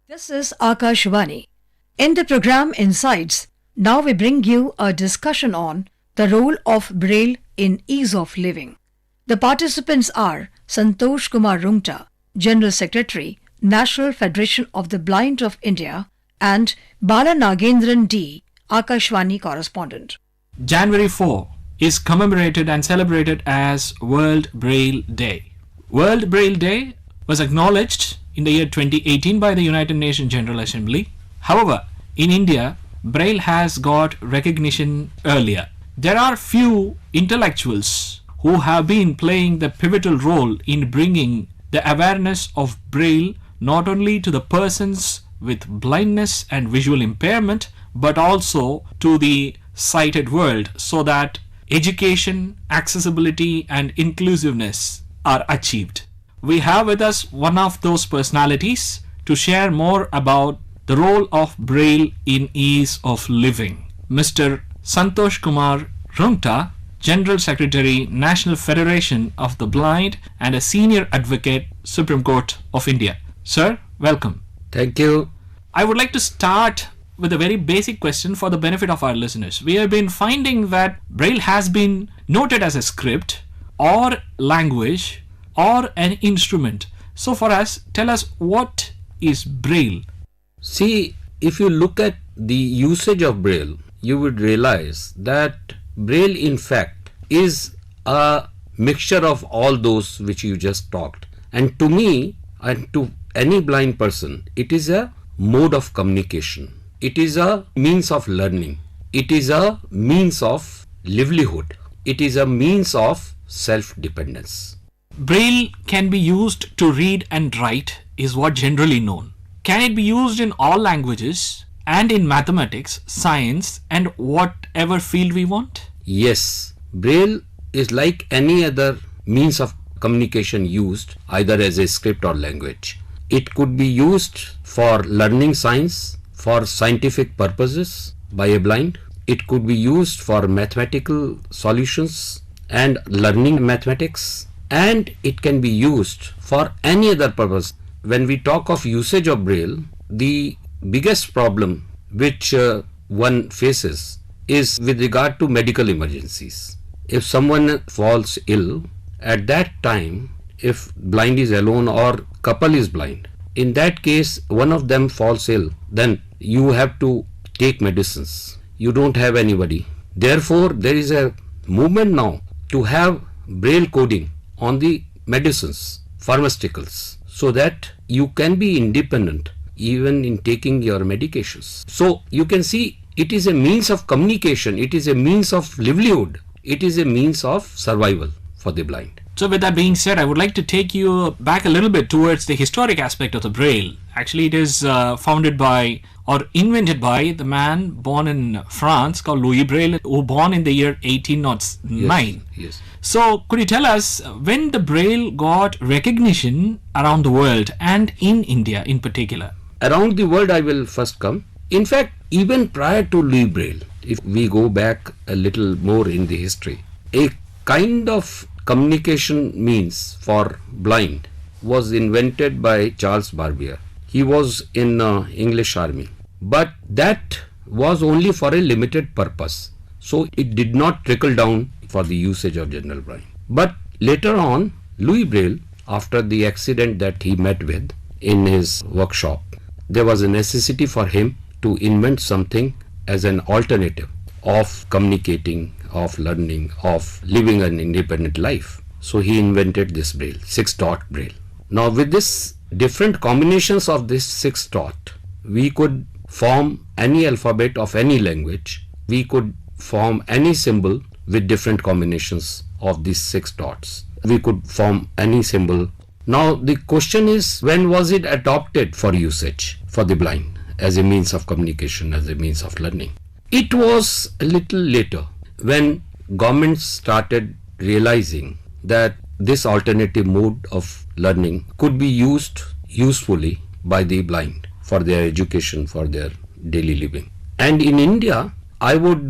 This is Akashvani. In the program Insights, now we bring you a discussion on the role of Braille in ease of living. The participants are Santosh Kumar Rungta, General Secretary, National Federation of the Blind of India, and Bala Nagendran D, Akashvani Correspondent. January 4 is commemorated and celebrated as World Braille Day. World Braille Day was acknowledged in the year 2018 by the United Nations General Assembly. However, in India, Braille has got recognition earlier. There are few intellectuals who have been playing the pivotal role in bringing the awareness of Braille not only to the persons with blindness and visual impairment, but also to the sighted world, so that education, accessibility and inclusiveness are achieved. We have with us one of those personalities to share more about the role of Braille in ease of living. Mr. Santosh Kumar Rungta, General Secretary, National Federation of the Blind and a Senior Advocate, Supreme Court of India. Sir, welcome. Thank you. I would like to start with a very basic question for the benefit of our listeners. We have been finding that Braille has been noted as a script or language or an instrument. So for us, tell us, what is Braille? See, if you look at the usage of Braille, you would realize that Braille in fact is a mixture of all those which you just talked. And to me and to any blind person, it is a mode of communication. It is a means of learning. It is a means of livelihood. It is a means of self-dependence. Braille can be used to read and write is what generally known. Can it be used in all languages and in mathematics, science and whatever field we want? Yes, Braille is like any other means of communication used either as a script or language. It could be used for learning science, for scientific purposes by a blind. It could be used for mathematical solutions and learning mathematics. And it can be used for any other purpose. When we talk of usage of Braille, the biggest problem which one faces is with regard to medical emergencies. If someone falls ill, at that time, if blind is alone or couple is blind, in that case one of them falls ill, then you have to take medicines. You don't have anybody. Therefore, there is a movement now to have Braille coding on the medicines, pharmaceuticals, so that you can be independent even in taking your medications. So you can see it is a means of communication, it is a means of livelihood, it is a means of survival for the blind. So with that being said, I would like to take you back a little bit towards the historic aspect of the Braille. Actually, it is founded by or invented by the man born in France called Louis Braille, who born in the year 1809. Yes. So could you tell us when the Braille got recognition around the world and in India in particular? Around the world I will first come. In fact, even prior to Louis Braille, if we go back a little more in the history, a kind of communication means for blind was invented by Charles Barbier. He was in English Army, but that was only for a limited purpose. So it did not trickle down for the usage of general blind. But later on, Louis Braille, after the accident that he met with in his workshop, there was a necessity for him to invent something as an alternative of communicating, of learning, of living an independent life. So he invented this Braille, 6-dot Braille. Now with this different combinations of this 6-dot, we could form any alphabet of any language. We could form any symbol with different combinations of these 6 dots. We could form any symbol. Now the question is, when was it adopted for usage for the blind as a means of communication, as a means of learning? It was a little later when governments started realizing that this alternative mode of learning could be used usefully by the blind for their education, for their daily living. And in India, I would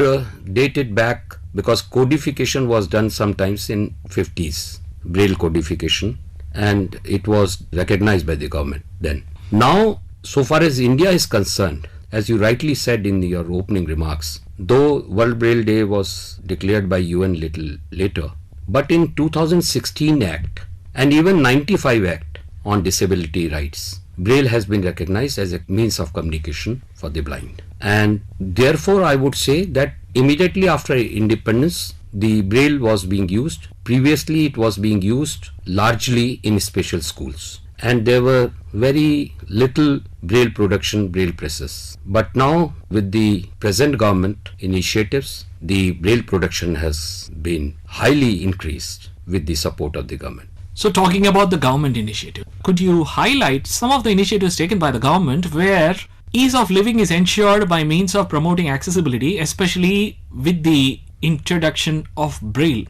date it back because codification was done sometimes in 50s, Braille codification, and it was recognized by the government then. Now So far as India is concerned, as you rightly said in your opening remarks, though World Braille Day was declared by UN little later, but in 2016 Act and even 95 Act on Disability Rights, Braille has been recognized as a means of communication for the blind. And therefore I would say that immediately after independence, the Braille was being used. Previously it was being used largely in special schools, and there were very little Braille production, Braille presses. But now with the present government initiatives, the Braille production has been highly increased with the support of the government. So talking about the government initiative, could you highlight some of the initiatives taken by the government where ease of living is ensured by means of promoting accessibility, especially with the introduction of Braille?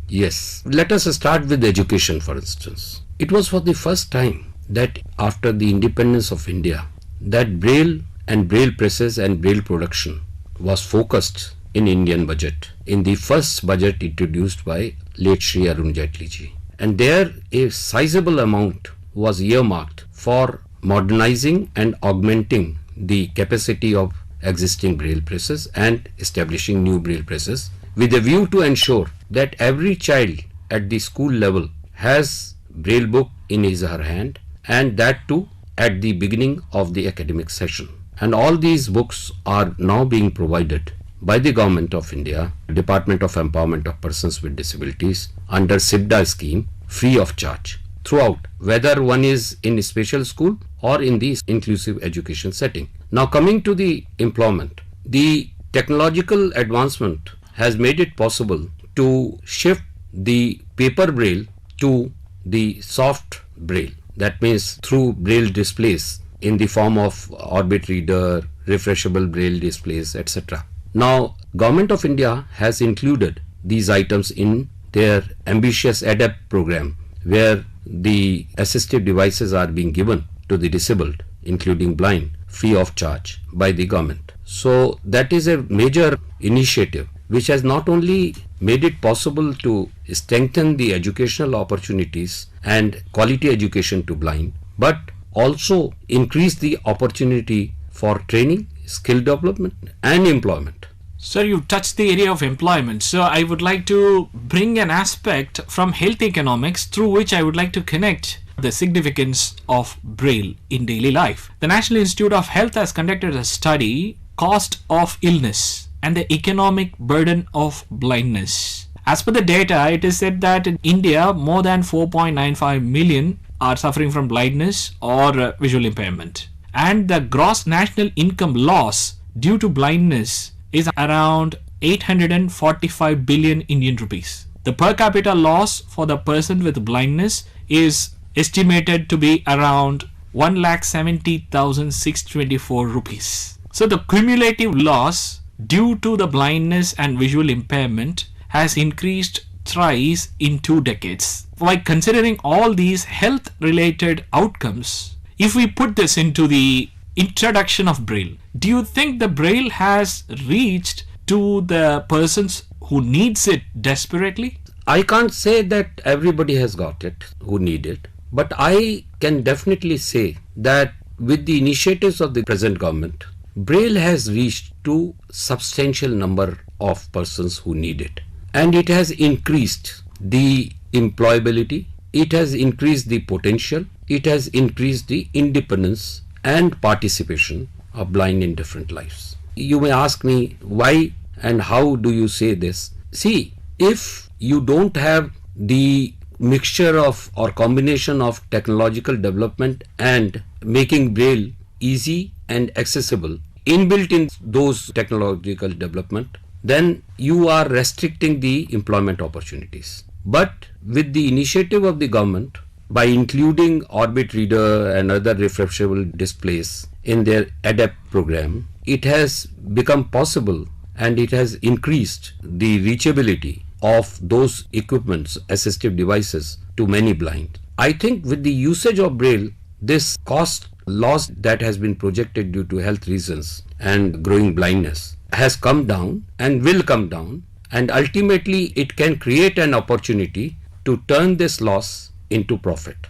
Yes, let us start with education, for instance. It was for the first time that after the independence of India, that Braille and Braille presses and Braille production was focused in Indian budget, in the first budget introduced by late Shri Arun Jaitley ji. And there a sizable amount was earmarked for modernizing and augmenting the capacity of existing Braille presses and establishing new Braille presses, with a view to ensure that every child at the school level has Braille book in his or her hand, and that too at the beginning of the academic session. And all these books are now being provided by the Government of India, Department of Empowerment of Persons with Disabilities, under SIBDA scheme, free of charge throughout, whether one is in a special school or in the inclusive education setting. Now coming to the employment, the technological advancement has made it possible to shift the paper Braille to the soft Braille. That means through Braille displays in the form of orbit reader, refreshable Braille displays, etc. Now, Government of India has included these items in their ambitious ADAPT program, where the assistive devices are being given to the disabled, including blind, free of charge by the government. So that is a major initiative which has not only made it possible to strengthen the educational opportunities and quality education to blind, but also increase the opportunity for training, skill development and employment. Sir, you touched the area of employment. So I would like to bring an aspect from health economics through which I would like to connect the significance of Braille in daily life. The National Institute of Health has conducted a study, Cost of Illness and the Economic Burden of Blindness. As per the data, it is said that in India, more than 4.95 million are suffering from blindness or visual impairment. And the gross national income loss due to blindness is around 845 billion Indian rupees. The per capita loss for the person with blindness is estimated to be around 1,70,624 rupees. So the cumulative loss due to the blindness and visual impairment has increased thrice in 2 decades. By considering all these health related outcomes, if we put this into the introduction of Braille, do you think the Braille has reached to the persons who needs it desperately? I can't say that everybody has got it who need it, but I can definitely say that with the initiatives of the present government, Braille has reached to substantial number of persons who need it, and it has increased the employability, it has increased the potential, it has increased the independence and participation of blind in different lives. You may ask me why and how do you say this? See, if you don't have the mixture of or combination of technological development and making Braille easy and accessible inbuilt in those technological development, then you are restricting the employment opportunities. But with the initiative of the government, by including orbit reader and other refreshable displays in their ADAPT program, it has become possible and it has increased the reachability of those equipments, assistive devices, to many blind. I think with the usage of Braille, this cost loss that has been projected due to health reasons and growing blindness has come down and will come down, and ultimately it can create an opportunity to turn this loss into profit.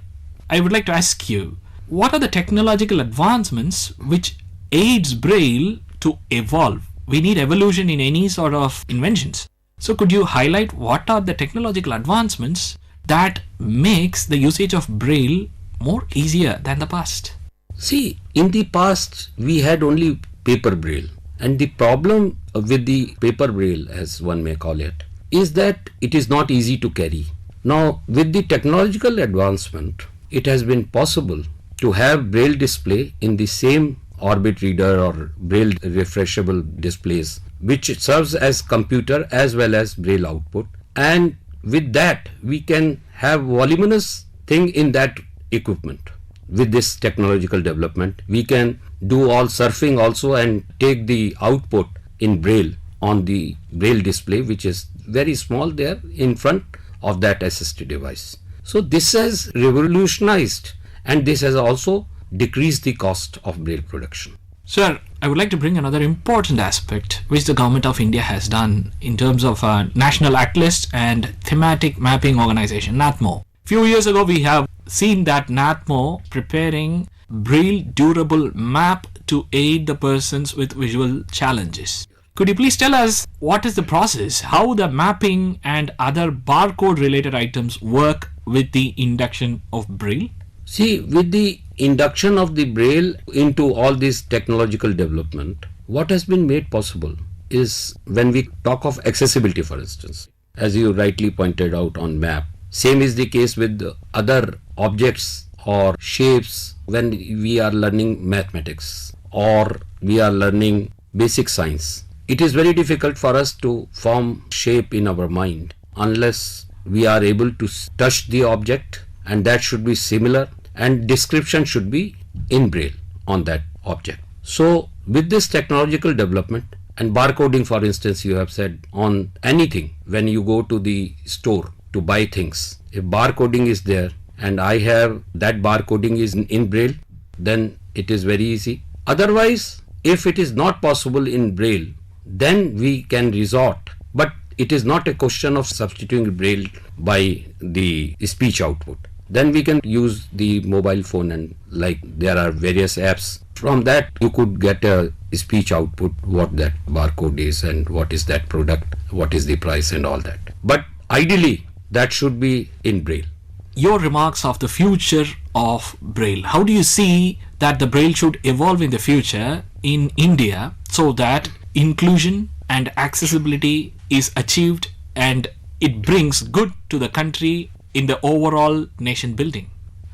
I would like to ask you, what are the technological advancements which aids Braille to evolve? We need evolution in any sort of inventions. So could you highlight what are the technological advancements that makes the usage of Braille more easier than the past? See, in the past we had only paper Braille, and the problem with the paper Braille, as one may call it, is that it is not easy to carry. Now, with the technological advancement, it has been possible to have Braille display in the same orbit reader or Braille refreshable displays, which serves as computer as well as Braille output, and with that we can have voluminous thing in that equipment. With this technological development, we can do all surfing also and take the output in Braille on the Braille display, which is very small there in front of that assistive device. So this has revolutionized, and this has also decreased the cost of Braille production. Sir, I would like to bring another important aspect which the Government of India has done in terms of National Atlas and Thematic Mapping Organization, NATMO. Few years ago, we have seen that NATMO preparing Braille durable map to aid the persons with visual challenges. Could you please tell us what is the process, how the mapping and other barcode related items work with the induction of Braille? See, with the induction of the Braille into all this technological development, what has been made possible is when we talk of accessibility, for instance, as you rightly pointed out on map. Same is the case with other objects or shapes when we are learning mathematics or we are learning basic science. It is very difficult for us to form shape in our mind unless we are able to touch the object, and that should be similar, and description should be in Braille on that object. So with this technological development and barcoding, for instance, you have said on anything, when you go to the store to buy things, if barcoding is there and I have that barcoding is in Braille, then it is very easy. Otherwise, if it is not possible in Braille, then we can resort, but it is not a question of substituting Braille by the speech output. Then we can use the mobile phone, and like there are various apps. From that you could get a speech output, what that barcode is and what is that product, what is the price and all that. But ideally that should be in Braille. Your remarks of the future of Braille. How do you see that the Braille should evolve in the future in India so that inclusion and accessibility is achieved and it brings good to the country in the overall nation building?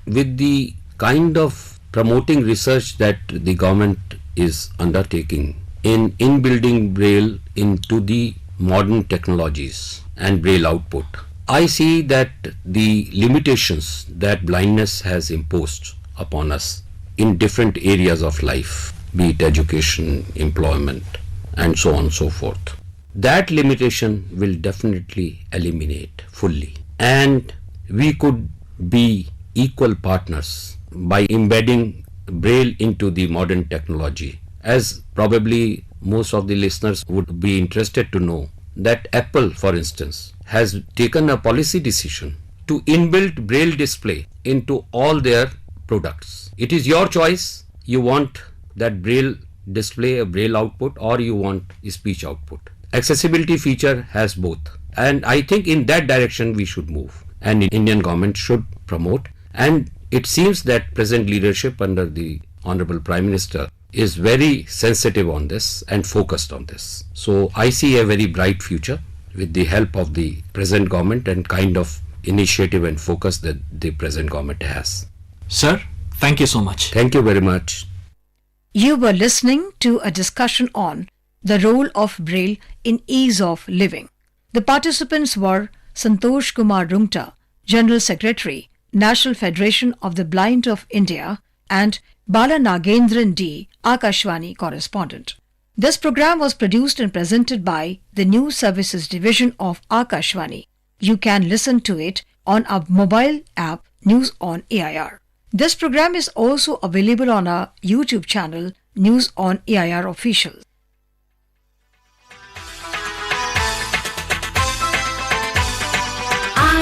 With the kind of promoting research that the government is undertaking in building Braille into the modern technologies and Braille output, I see that the limitations that blindness has imposed upon us in different areas of life, be it education, employment, and so on and so forth, that limitation will definitely eliminate fully. And we could be equal partners by embedding Braille into the modern technology. As probably most of the listeners would be interested to know, that Apple, for instance, has taken a policy decision to inbuilt Braille display into all their products. It is your choice. You want that Braille display, a Braille output, or you want a speech output. Accessibility feature has both, and I think in that direction we should move, and Indian government should promote. And it seems that present leadership under the Honorable Prime Minister is very sensitive on this and focused on this. So I see a very bright future with the help of the present government and kind of initiative and focus that the present government has. Sir, thank you so much. Thank you very much. You were listening to a discussion on the role of Braille in ease of living. The participants were Santosh Kumar Rungta, General Secretary, National Federation of the Blind of India, and Bala Nagendran D, Akashvani Correspondent. This program was produced and presented by the News Services Division of Akashvani. You can listen to it on our mobile app News on AIR. This program is also available on our YouTube channel News on AIR Official.